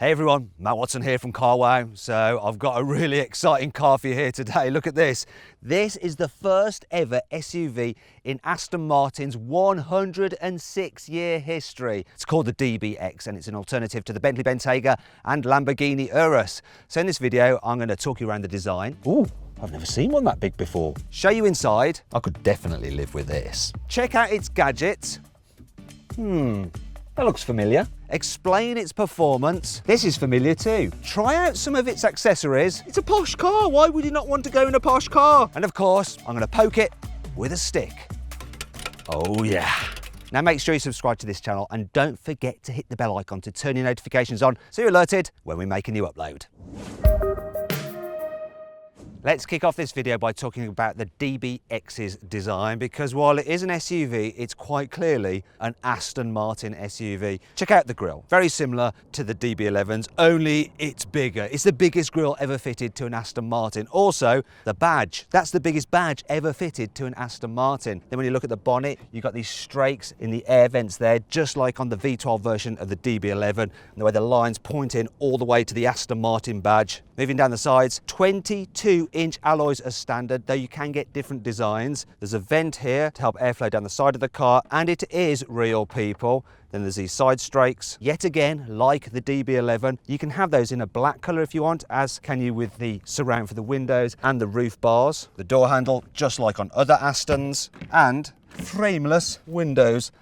Hey everyone, Matt Watson here from CarWow. So I've got a really exciting car for you here today. Look at this. This is the first ever SUV in Aston Martin's 106-year history. It's called the DBX and it's an alternative to the Bentley Bentayga and Lamborghini Urus. So in this video, I'm going to talk you around the design. Ooh, I've never seen one that big before. Show you inside. I could definitely live with this. Check out its gadgets. That looks familiar. Explain its performance. This is familiar too. Try out some of its accessories. It's a posh car. Why would you not want to go in a posh car? And of course, I'm going to poke it with a stick. Oh yeah. Now make sure you subscribe to this channel and don't forget to hit the bell icon to turn your notifications on so you're alerted when we make a new upload. Let's kick off this video by talking about the DBX's design, because while it is an SUV, it's quite clearly an Aston Martin SUV. Check out the grille. Very similar to the DB11's, only it's bigger. It's the biggest grille ever fitted to an Aston Martin. Also, the badge. That's the biggest badge ever fitted to an Aston Martin. Then when you look at the bonnet, you've got these strakes in the air vents there, just like on the V12 version of the DB11, and the way the lines point in all the way to the Aston Martin badge. Moving down the sides, 22-inch alloys as standard, though you can get different designs. There's a vent here to help airflow down the side of the car, and it is real, people. Then there's these side strakes. Yet again, like the DB11, you can have those in a black colour if you want, as can you with the surround for the windows and the roof bars. The door handle, just like on other Astons, and frameless windows.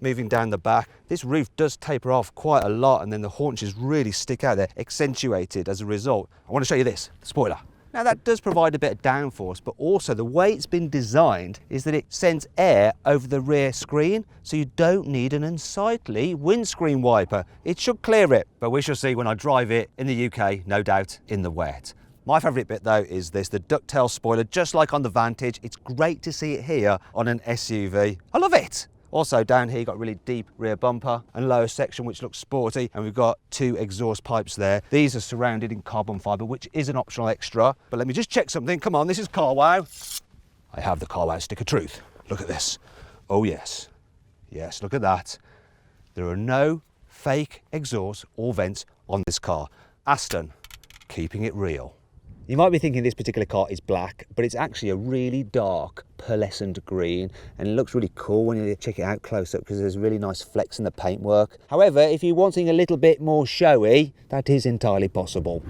Moving down the back, this roof does taper off quite a lot, and then the haunches really stick out there, accentuated as a result. I want to show you this, spoiler. Now that does provide a bit of downforce, but also the way it's been designed is that it sends air over the rear screen, so you don't need an unsightly windscreen wiper. It should clear it, but we shall see when I drive it in the UK, no doubt in the wet. My favourite bit though is this, the ducktail spoiler, just like on the Vantage. It's great to see it here on an SUV. I love it. Also down here, you've got really deep rear bumper and lower section, which looks sporty, and we've got two exhaust pipes there. These are surrounded in carbon fibre, which is an optional extra. But let me just check something. Come on, this is CarWow. I have the CarWow stick of truth. Look at this. Oh yes. Yes, look at that. There are no fake exhausts or vents on this car. Aston, keeping it real. You might be thinking this particular car is black, but it's actually a really dark pearlescent green, and it looks really cool when you check it out close up because there's really nice flecks in the paintwork. However, if you're wanting a little bit more showy, that is entirely possible.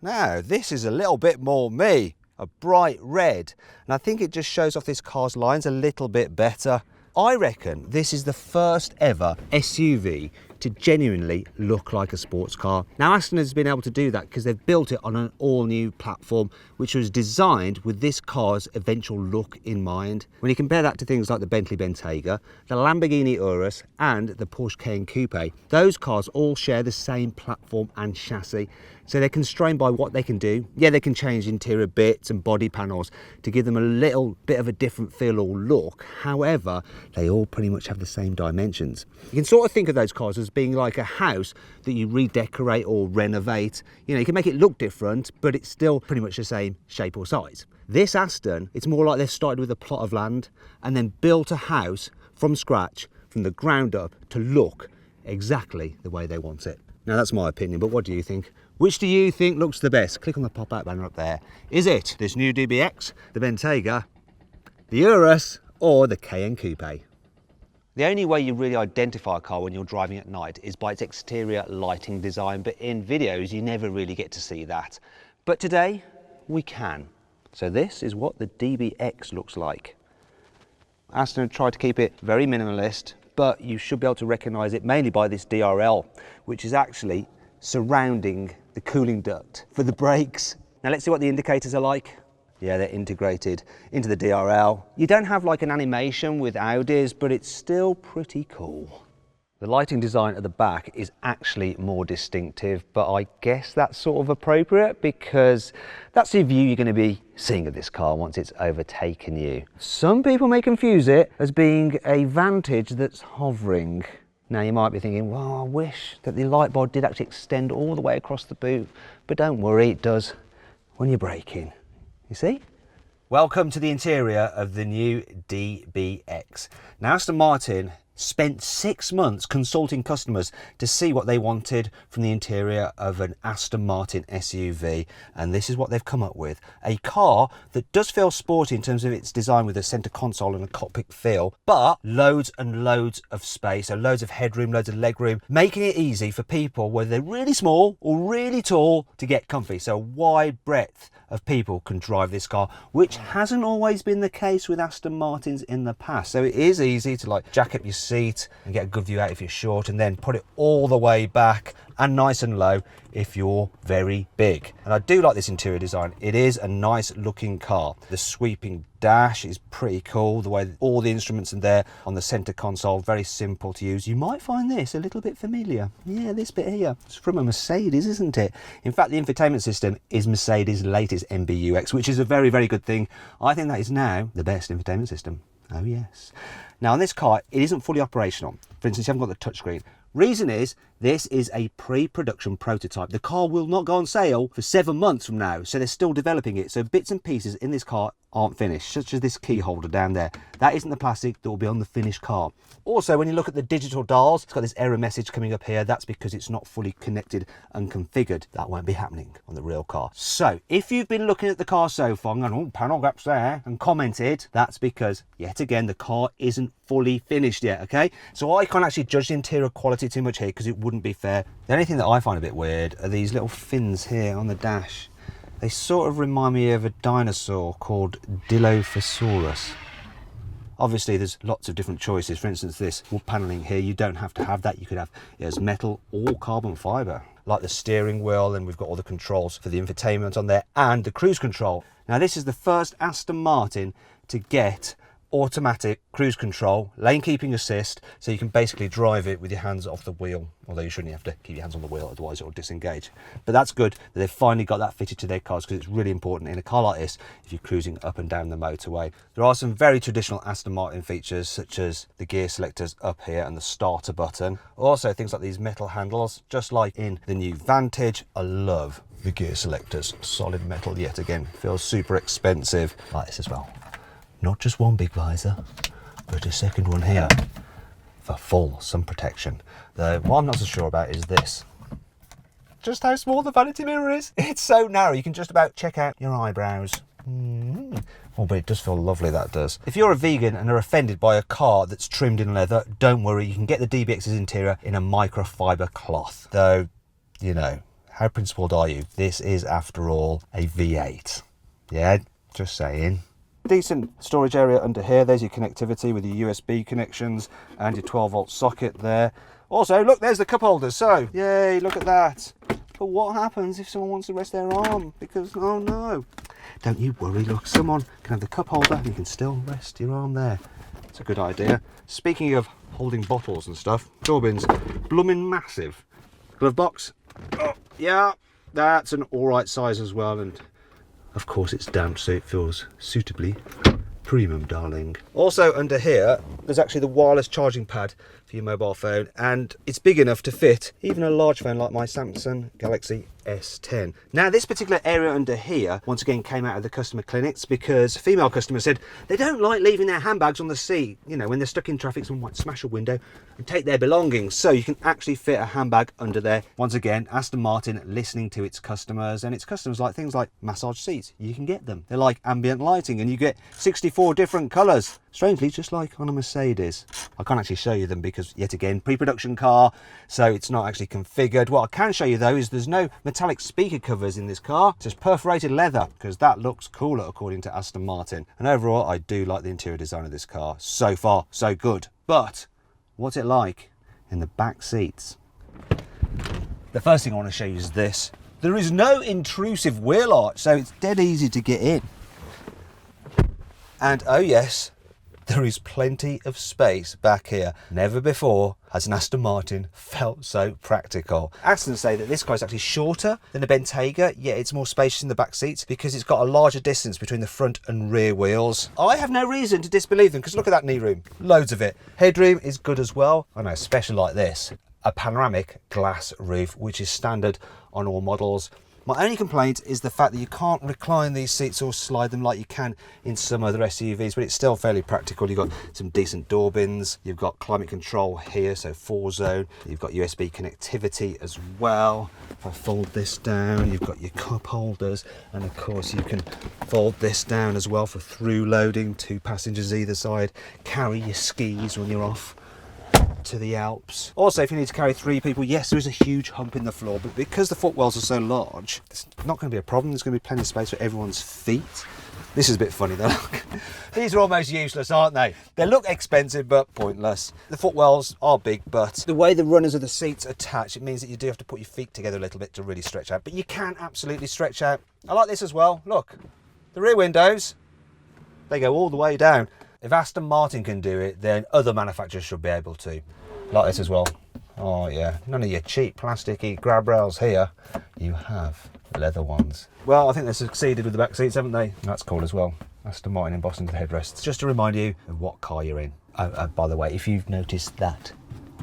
Now, this is a little bit more me, a bright red, and I think it just shows off this car's lines a little bit better. I reckon this is the first ever SUV to genuinely look like a sports car. Now Aston has been able to do that because they've built it on an all-new platform which was designed with this car's eventual look in mind. When you compare that to things like the Bentley Bentayga, the Lamborghini Urus and the Porsche Cayenne Coupe, those cars all share the same platform and chassis, so they're constrained by what they can do. Yeah, they can change interior bits and body panels to give them a little bit of a different feel or look. However, they all pretty much have the same dimensions. You can sort of think of those cars as being like a house that you redecorate or renovate. You know, you can make it look different, but it's still pretty much the same shape or size. This Aston, it's more like they've started with a plot of land and then built a house from scratch, from the ground up, to look exactly the way they want it. Now that's my opinion, but what do you think? Which do you think looks the best? Click on the pop-out banner up there. Is it this new DBX, the Bentayga, the Urus, or the Cayenne Coupe? The only way you really identify a car when you're driving at night is by its exterior lighting design, but in videos you never really get to see that. But today we can. So this is what the DBX looks like. Aston tried to keep it very minimalist, but you should be able to recognise it mainly by this DRL, which is actually surrounding the cooling duct for the brakes. Now let's see what the indicators are like. Yeah, they're integrated into the DRL. You don't have like an animation with Audis, but it's still pretty cool. The lighting design at the back is actually more distinctive, but I guess that's sort of appropriate because that's the view you're going to be seeing of this car once it's overtaken you. Some people may confuse it as being a Vantage that's hovering. Now you might be thinking, well, I wish that the light bar did actually extend all the way across the boot, but don't worry, it does when you're braking. You see? Welcome to the interior of the new DBX. Now Aston Martin spent 6 months consulting customers to see what they wanted from the interior of an Aston Martin SUV, and this is what they've come up with. A car that does feel sporty in terms of its design with a centre console and a cockpit feel, but loads and loads of space, so loads of headroom, loads of legroom, making it easy for people, whether they're really small or really tall, to get comfy. So a wide breadth of people can drive this car, which hasn't always been the case with Aston Martins in the past. So it is easy to like jack up your seat and get a good view out if you're short, and then put it all the way back and nice and low if you're very big. And I do like this interior design. It is a nice looking car. The sweeping dash is pretty cool, the way all the instruments are there on the center console, very simple to use. You might find this a little bit familiar. Yeah, this bit here, it's from a Mercedes, isn't it? In fact, the infotainment system is Mercedes' latest MBUX, which is a very, very good thing. I think that is now the best infotainment system. Oh yes. Now on this car, it isn't fully operational. For instance, you haven't got the touchscreen. Reason is, this is a pre-production prototype. The car will not go on sale for 7 months from now, so they're still developing it. So bits and pieces in this car aren't finished, such as this key holder down there. That isn't the plastic that will be on the finished car. Also, when you look at the digital dials, it's got this error message coming up here. That's because it's not fully connected and configured. That won't be happening on the real car. So if you've been looking at the car so far and gone, oh, panel gaps there, and commented, that's because, yet again, the car isn't fully finished yet, okay? So I can't actually judge the interior quality too much here because it wouldn't be fair. The only thing that I find a bit weird are these little fins here on the dash. They sort of remind me of a dinosaur called Dilophosaurus. Obviously, there's lots of different choices. For instance, this wood panelling here, you don't have to have that. You could have it as metal or carbon fibre, like the steering wheel, and we've got all the controls for the infotainment on there and the cruise control. Now, this is the first Aston Martin to get automatic cruise control, lane keeping assist, so you can basically drive it with your hands off the wheel, although you shouldn't have to keep your hands on the wheel, otherwise it will disengage. But that's good that they've finally got that fitted to their cars, because it's really important in a car like this if you're cruising up and down the motorway. There are some very traditional Aston Martin features, such as the gear selectors up here and the starter button. Also things like these metal handles, just like in the new Vantage. I love the gear selectors, solid metal yet again, feels super expensive. Like this as well. Not just one big visor, but a second one here for full sun protection. Though what I'm not so sure about is this. Just how small the vanity mirror is. It's so narrow, you can just about check out your eyebrows. Oh, but it does feel lovely, that does. If you're a vegan and are offended by a car that's trimmed in leather, don't worry, you can get the DBX's interior in a microfiber cloth. Though, you know, how principled are you? This is, after all, a V8. Yeah, just saying. Decent storage area under here. There's your connectivity with your USB connections and your 12-volt socket there. Also, look, there's the cup holders. So, yay, look at that. But what happens if someone wants to rest their arm? Because, oh no. Don't you worry, look, someone can have the cup holder and you can still rest your arm there. It's a good idea. Speaking of holding bottles and stuff, door bins, blooming massive. Glove box. Oh, yeah, that's an all right size as well. And of course it's damp, so it feels suitably premium, darling. Also under here, there's actually the wireless charging pad for your mobile phone, and it's big enough to fit even a large phone like my Samsung Galaxy S10. Now this particular area under here once again came out of the customer clinics because female customers said they don't like leaving their handbags on the seat. You know, when they're stuck in traffic, someone might smash a window and take their belongings. So you can actually fit a handbag under there. Once again, Aston Martin listening to its customers, and its customers like things like massage seats. You can get them. They're like ambient lighting, and you get 64 different colours. Strangely, just like on a Mercedes. I can't actually show you them because, yet again, pre-production car, so it's not actually configured. What I can show you though is there's no metallic speaker covers in this car. It's just perforated leather, because that looks cooler according to Aston Martin. And overall, I do like the interior design of this car. So far, so good. But what's it like in the back seats? The first thing I want to show you is this. There is no intrusive wheel arch, so it's dead easy to get in. And oh yes, there is plenty of space back here. Never before has an Aston Martin felt so practical. Aston say that this car is actually shorter than a Bentayga, yet it's more spacious in the back seats because it's got a larger distance between the front and rear wheels. I have no reason to disbelieve them, because look at that knee room, loads of it. Headroom is good as well. I know, especially like this, a panoramic glass roof, which is standard on all models. My only complaint is the fact that you can't recline these seats or slide them like you can in some other SUVs, but it's still fairly practical. You've got some decent door bins, you've got climate control here, so 4-zone, you've got USB connectivity as well. If I fold this down, you've got your cup holders, and of course you can fold this down as well for through loading, 2 passengers either side, carry your skis when you're off to the Alps. Also, if you need to carry 3 people, yes, there is a huge hump in the floor, but because the footwells are so large, it's not going to be a problem. There's going to be plenty of space for everyone's feet. This is a bit funny though. Look. These are almost useless, aren't they? They look expensive, but pointless. The footwells are big, but the way the runners of the seats attach, it means that you do have to put your feet together a little bit to really stretch out, but you can absolutely stretch out. I like this as well. Look, the rear windows, they go all the way down. If Aston Martin can do it, then other manufacturers should be able to. Like this as well. Oh yeah, none of your cheap plasticky grab rails here. You have leather ones. Well, I think they've succeeded with the back seats, haven't they? That's cool as well. Aston Martin embossing the headrests. Just to remind you of what car you're in. By the way, if you've noticed that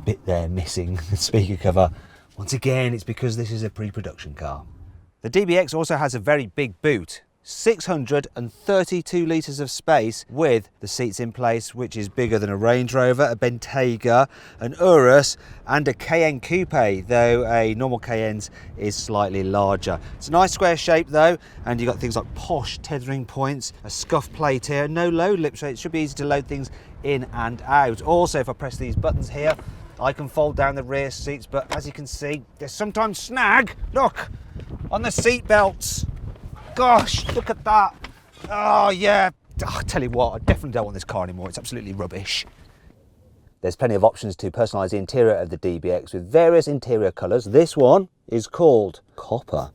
bit there missing, the speaker cover, once again, it's because this is a pre-production car. The DBX also has a very big boot. 632 litres of space with the seats in place, which is bigger than a Range Rover, a Bentayga, an Urus and a Cayenne Coupe, though a normal Cayenne's is slightly larger. It's a nice square shape though, and you've got things like posh tethering points, a scuff plate here, no load lip, so it should be easy to load things in and out. Also, if I press these buttons here, I can fold down the rear seats, but as you can see, there's sometimes snag, look, on the seat belts. Gosh, look at that. Oh yeah, I tell you what, I definitely don't want this car anymore. It's absolutely rubbish. There's plenty of options to personalise the interior of the DBX with various interior colours. This one is called Copper.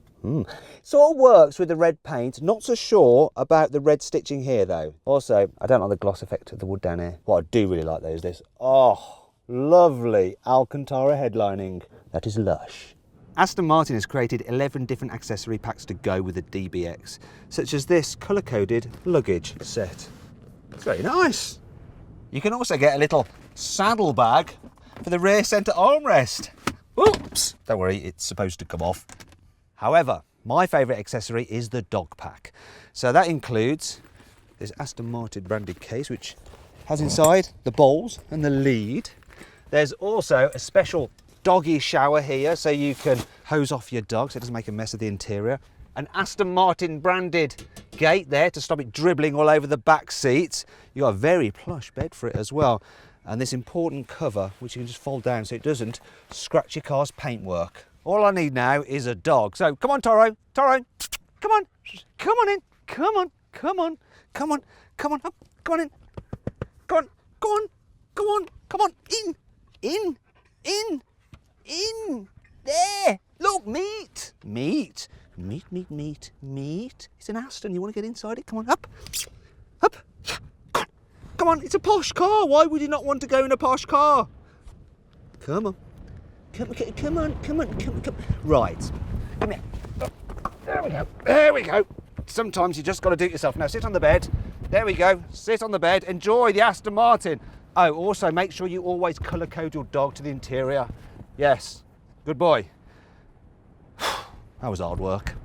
Sort of works with the red paint. Not so sure about the red stitching here though. Also, I don't like the gloss effect of the wood down here. What I do really like though is this. Oh, lovely Alcantara headlining. That is lush. Aston Martin has created 11 different accessory packs to go with the DBX, such as this colour-coded luggage set. It's very nice. You can also get a little saddle bag for the rear centre armrest. Oops! Don't worry, it's supposed to come off. However, my favourite accessory is the dog pack. So that includes this Aston Martin branded case, which has inside the bowls and the lead. There's also a special doggy shower here, so you can hose off your dog so it doesn't make a mess of the interior. An Aston Martin branded gate there to stop it dribbling all over the back seats. You've got a very plush bed for it as well. And this important cover, which you can just fold down so it doesn't scratch your car's paintwork. All I need now is a dog. So come on, Toro, Toro, come on in, come on, come on, come on, come on, up, come on in, come on, go on, go on, come on, in, there, look, meat. It's an Aston, you want to get inside it? Come on, up, come on, it's a posh car. Why would you not want to go in a posh car? Come on. Right, come here. There we go. Sometimes you just got to do it yourself. Now sit on the bed. There we go, sit on the bed, enjoy the Aston Martin. Oh, also make sure you always colour code your dog to the interior. Yes, good boy. That was hard work.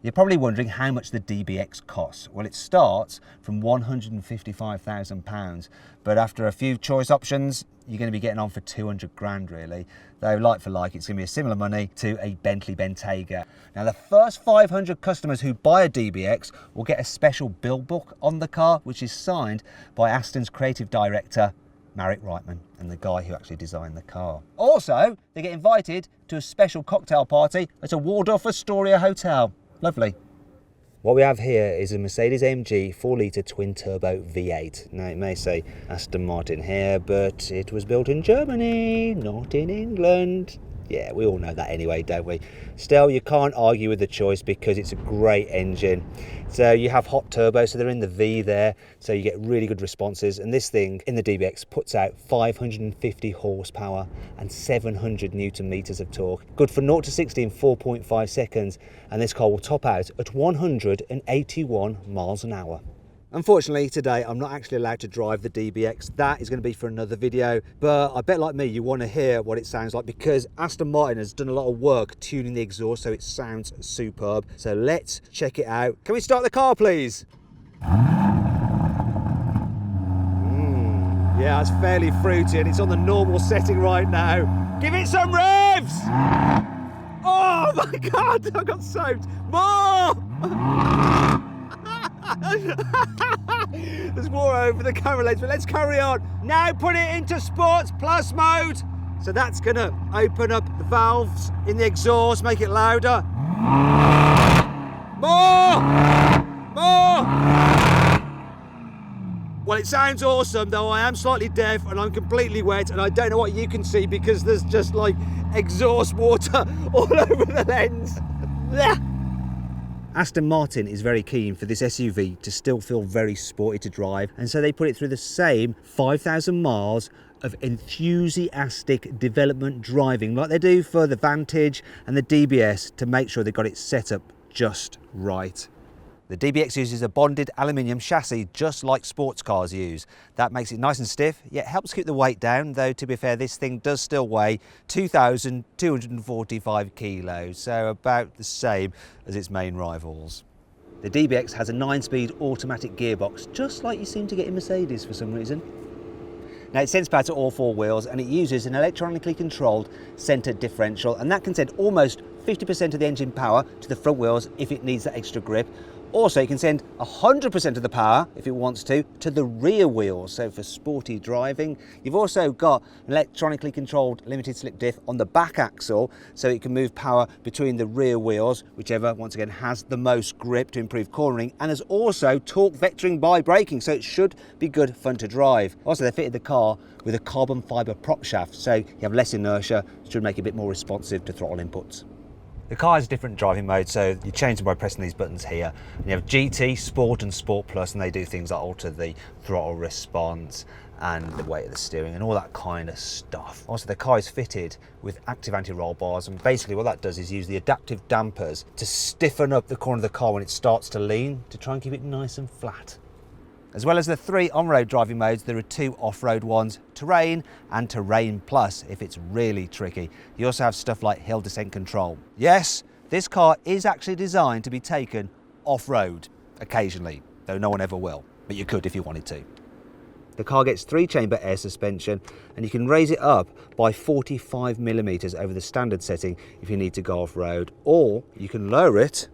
You're probably wondering how much the DBX costs. Well, it starts from £155,000, but after a few choice options, you're going to be getting on for 200 grand really. Though like for like, it's going to be a similar money to a Bentley Bentayga. Now the first 500 customers who buy a DBX will get a special bill book on the car, which is signed by Aston's creative director, Marek Reitman, and the guy who actually designed the car. Also, they get invited to a special cocktail party at a Waldorf Astoria hotel. Lovely. What we have here is a Mercedes-AMG 4-litre twin-turbo V8. Now, it may say Aston Martin here, but it was built in Germany, not in England. Yeah, we all know that anyway, don't we? Still, you can't argue with the choice because it's a great engine. So you have hot turbo, so they're in the V there, so you get really good responses. And this thing in the DBX puts out 550 horsepower and 700 Newton meters of torque. Good for 0 to 60 in 4.5 seconds. And this car will top out at 181 miles an hour. Unfortunately today I'm not actually allowed to drive the DBX. That is going to be for another video, but I bet like me you want to hear what it sounds like because Aston Martin has done a lot of work tuning the exhaust so it sounds superb. So let's check it out. Can we start the car please? Yeah, it's fairly fruity and it's on the normal setting right now. Give it some revs! Oh my God, I got soaked. More! There's more over the camera lens, but let's carry on. Now put it into Sports Plus mode. So that's gonna open up the valves in the exhaust, make it louder. More! More! Well, it sounds awesome, though I am slightly deaf and I'm completely wet and I don't know what you can see because there's just like exhaust water all over the lens. Aston Martin is very keen for this SUV to still feel very sporty to drive, and so they put it through the same 5,000 miles of enthusiastic development driving like they do for the Vantage and the DBS to make sure they got it set up just right. The DBX uses a bonded aluminium chassis just like sports cars use. That makes it nice and stiff, yet helps keep the weight down, though to be fair this thing does still weigh 2,245 kilos, so about the same as its main rivals. The DBX has a 9-speed automatic gearbox, just like you seem to get in Mercedes for some reason. Now it sends power to all 4 wheels and it uses an electronically controlled centre differential, and that can send almost 50% of the engine power to the front wheels if it needs that extra grip. Also, you can send 100% of the power, if it wants to the rear wheels, so for sporty driving. You've also got an electronically controlled limited slip diff on the back axle, so it can move power between the rear wheels, whichever, once again, has the most grip to improve cornering, and there's also torque vectoring by braking, so it should be good fun to drive. Also, they fitted the car with a carbon fibre prop shaft, so you have less inertia, should make it a bit more responsive to throttle inputs. The car has different driving modes, so you change them by pressing these buttons here. And you have GT, Sport and Sport Plus, and they do things like alter the throttle response and the weight of the steering and all that kind of stuff. Also, the car is fitted with active anti-roll bars, and basically what that does is use the adaptive dampers to stiffen up the corner of the car when it starts to lean to try and keep it nice and flat. As well as the 3 on-road driving modes, there are 2 off-road ones, Terrain and Terrain Plus if it's really tricky. You also have stuff like hill descent control. Yes, this car is actually designed to be taken off-road occasionally, though no one ever will, but you could if you wanted to. The car gets 3-chamber air suspension, and you can raise it up by 45mm over the standard setting if you need to go off-road, or you can lower it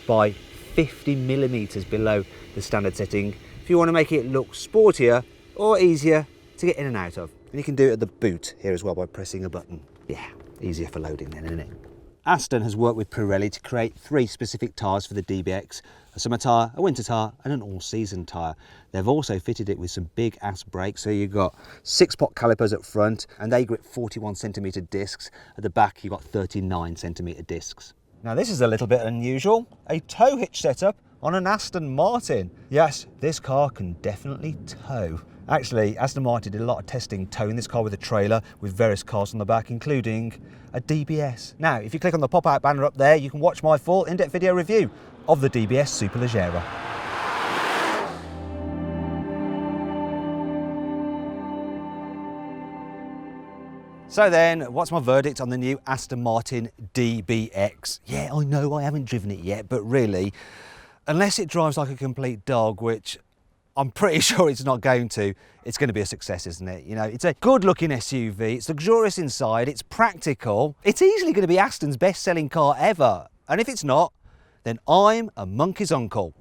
by 50mm below the standard setting if you want to make it look sportier or easier to get in and out of. And you can do it at the boot here as well by pressing a button. Yeah, easier for loading then, isn't it? Aston has worked with Pirelli to create 3 specific tyres for the DBX, a summer tyre, a winter tyre and an all-season tyre. They've also fitted it with some big ass brakes, so you've got 6-pot calipers at front and they grip 41cm discs. At the back you've got 39cm discs. Now this is a little bit unusual, a tow hitch setup on an Aston Martin. Yes, this car can definitely tow. Actually, Aston Martin did a lot of testing towing this car with a trailer with various cars on the back, including a DBS. Now, if you click on the pop-out banner up there, you can watch my full in-depth video review of the DBS Superleggera. So then, what's my verdict on the new Aston Martin DBX? Yeah, I know I haven't driven it yet, but really, unless it drives like a complete dog, which I'm pretty sure it's not going to, it's going to be a success, isn't it? You know, it's a good-looking SUV, it's luxurious inside, it's practical, it's easily going to be Aston's best-selling car ever. And if it's not, then I'm a monkey's uncle.